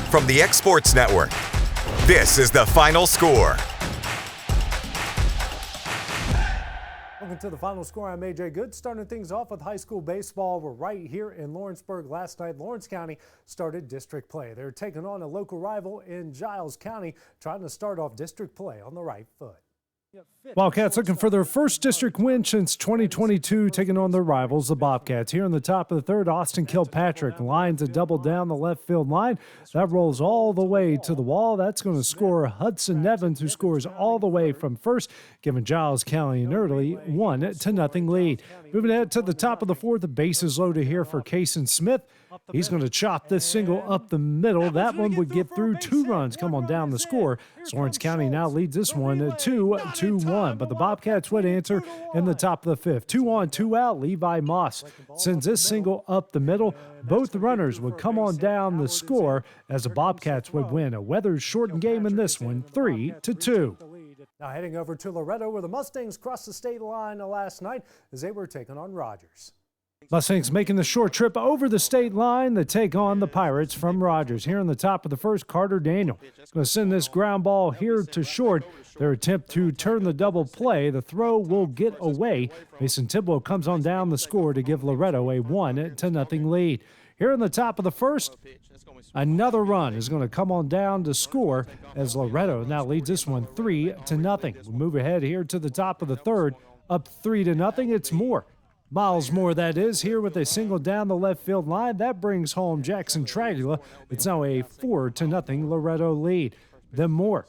From the X Sports Network, this is The Final Score. Welcome to The Final Score. I'm AJ Good. Starting things off with high school baseball. We're right here in Lawrenceburg. Last night, Lawrence County started district play. They're taking on a local rival in Giles County, trying to start off district play on the right foot. Wildcats looking for their first district win since 2022, taking on their rivals, the Bobcats. Here in the top of the third, Austin Kilpatrick lines a double down the left field line. That rolls all the way to the wall. That's going to score Hudson Nevins, who scores all the way from first, giving Giles County an early 1-0 lead. Moving ahead to the top of the fourth, the bases loaded here for Kason Smith. He's going to chop this single up the middle. That one would get through. 2 runs come on down the score. Lawrence County now leads this one 2-1. But the Bobcats would answer in the top of the fifth. 2 on, 2 out. Levi Moss sends this single up the middle. Both runners would come on down the score as the Bobcats would win a weather-shortened game in this one, 3-2. Now heading over to Loretto, where the Mustangs crossed the state line last night as they were taking on Rogers. Mustangs making the short trip over the state line to take on the Pirates from Rogers. Here in the top of the first, Carter Daniel is going to send this ground ball here to short. Their attempt to turn the double play. The throw will get away. Mason Tidwell comes on down the score to give Loretto a 1-0 lead. Here in the top of the first, another run is going to come on down to score as Loretto now leads this one 3-0. We move ahead here to the top of the third, up 3-0. It's Moore. Miles Moore, that is, here with a single down the left field line. That brings home Jackson Tragula. It's now a 4-0 Loretto lead. Then Moore,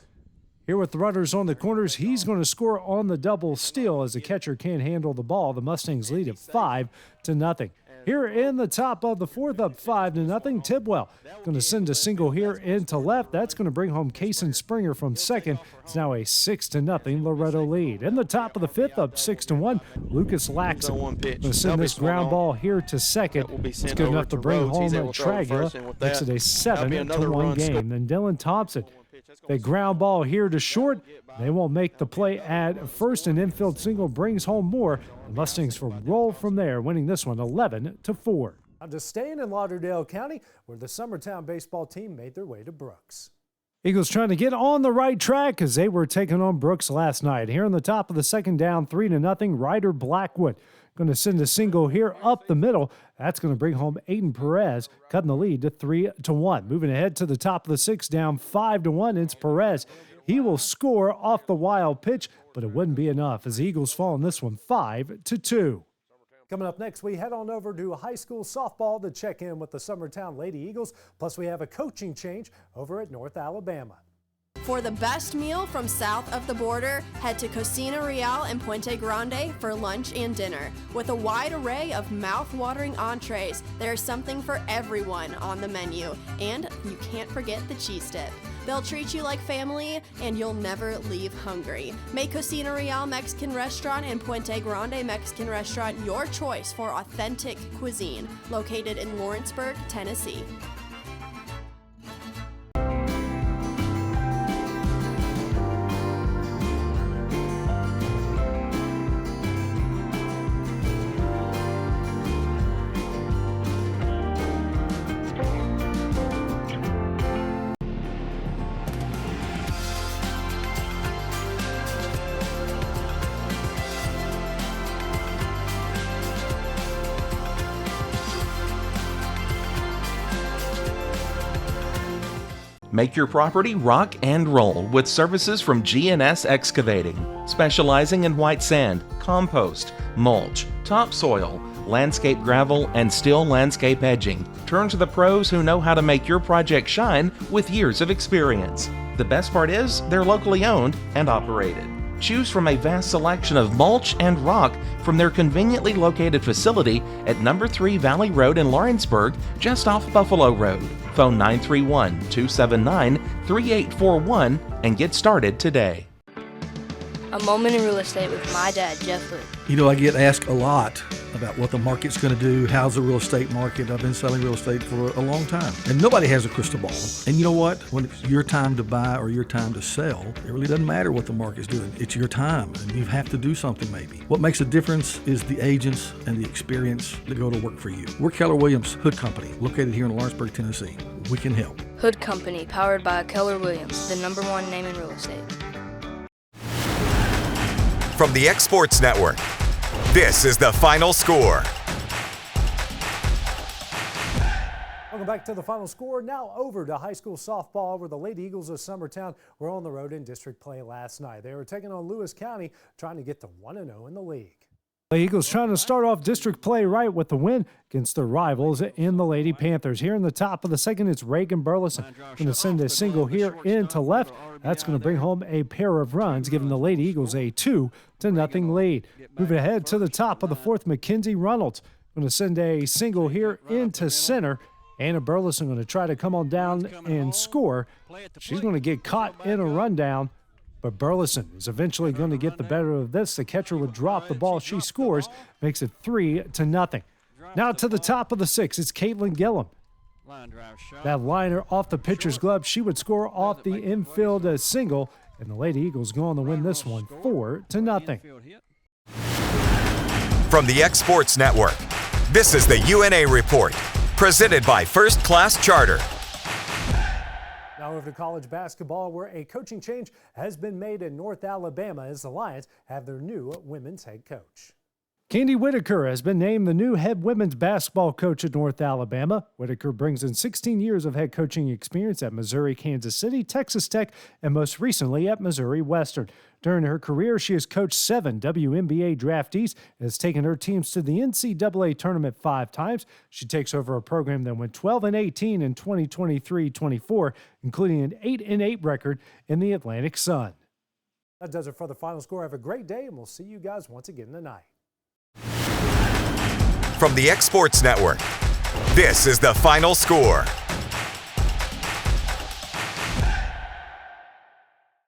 here with the runners on the corners, he's going to score on the double steal as the catcher can't handle the ball. The Mustangs lead at 5-0. Here in the top of the fourth, up 5-0. Tidwell going to send a single here into left. That's going to bring home Kason Springer from second. It's now a 6-0 Loretto lead. In the top of the fifth, up 6-1. Lucas Laxon going to send this ground ball here to second. It's good enough to bring home Tragula. Makes it a 7-1 game. Then Dylan Thompson, the ground ball here to short. They won't make the play at first. An infield single brings home Moore. The Mustangs will roll from there, winning this one 11-4. Now just staying in Lauderdale County, where the Summertown baseball team made their way to Brooks. Eagles trying to get on the right track as they were taking on Brooks last night. Here in the top of the second, down 3-0. Ryder Blackwood going to send a single here up the middle. That's going to bring home Aiden Perez, cutting the lead to 3-1. Moving ahead to the top of the sixth, down 5-1. It's Perez. He will score off the wild pitch, but it wouldn't be enough as the Eagles fall in this one 5-2. Coming up next, we head on over to high school softball to check in with the Summertown Lady Eagles. Plus, we have a coaching change over at North Alabama. For the best meal from south of the border, head to Cocina Real and Puente Grande for lunch and dinner. With a wide array of mouth-watering entrees, there's something for everyone on the menu. And you can't forget the cheese dip. They'll treat you like family, and you'll never leave hungry. Make Cocina Real Mexican Restaurant and Puente Grande Mexican Restaurant your choice for authentic cuisine, located in Lawrenceburg, Tennessee. Make your property rock and roll with services from G&S Excavating, specializing in white sand, compost, mulch, topsoil, landscape gravel, and steel landscape edging. Turn to the pros who know how to make your project shine with years of experience. The best part is they're locally owned and operated. Choose from a vast selection of mulch and rock from their conveniently located facility at number 3 Valley Road in Lawrenceburg, just off Buffalo Road. Phone 931-279-3841 and get started today. A moment in real estate with my dad, Jeff Lee. You know, I get asked a lot about what the market's going to do. How's the real estate market? I've been selling real estate for a long time. And nobody has a crystal ball. And you know what? When it's your time to buy or your time to sell, it really doesn't matter what the market's doing. It's your time, and you have to do something maybe. What makes a difference is the agents and the experience that go to work for you. We're Keller Williams Hood Company, located here in Lawrenceburg, Tennessee. We can help. Hood Company, powered by Keller Williams, the #1 name in real estate. From the Exports Network, this is the final score. Welcome back to the final score. Now over to high school softball, where the Lady Eagles of Summertown were on the road in district play last night. They were taking on Lewis County, trying to get to 1-0 in the league. The Eagles trying to start off district play right with the win against their rivals in the Lady Panthers. Here in the top of the second, it's Reagan Burleson going to send a single here into left. That's going to bring home a pair of runs, giving the Lady Eagles a 2-0 lead. Moving ahead to the top of the fourth, Mackenzie Reynolds going to send a single here into center. Anna Burleson going to try to come on down and score. She's going to get caught in a rundown. But Burleson is eventually going to get the better of this. The catcher would drop the ball. She scores, makes it 3-0. Now to the top of the sixth, it's Caitlin Gillum. That liner off the pitcher's glove. She would score off the infield single, and the Lady Eagles go on to win this one 4-0. From the Exports Network, this is the UNA Report, presented by First Class Charter. Now over to college basketball, where a coaching change has been made in North Alabama as the Lions have their new women's head coach. Candy Whitaker has been named the new head women's basketball coach at North Alabama. Whitaker brings in 16 years of head coaching experience at Missouri, Kansas City, Texas Tech, and most recently at Missouri Western. During her career, she has coached 7 WNBA draftees and has taken her teams to the NCAA tournament 5 times. She takes over a program that went 12-18 in 2023-24, including an 8-8 record in the Atlantic Sun. That does it for the final score. Have a great day, and we'll see you guys once again tonight. From the Exports Network, this is the final score.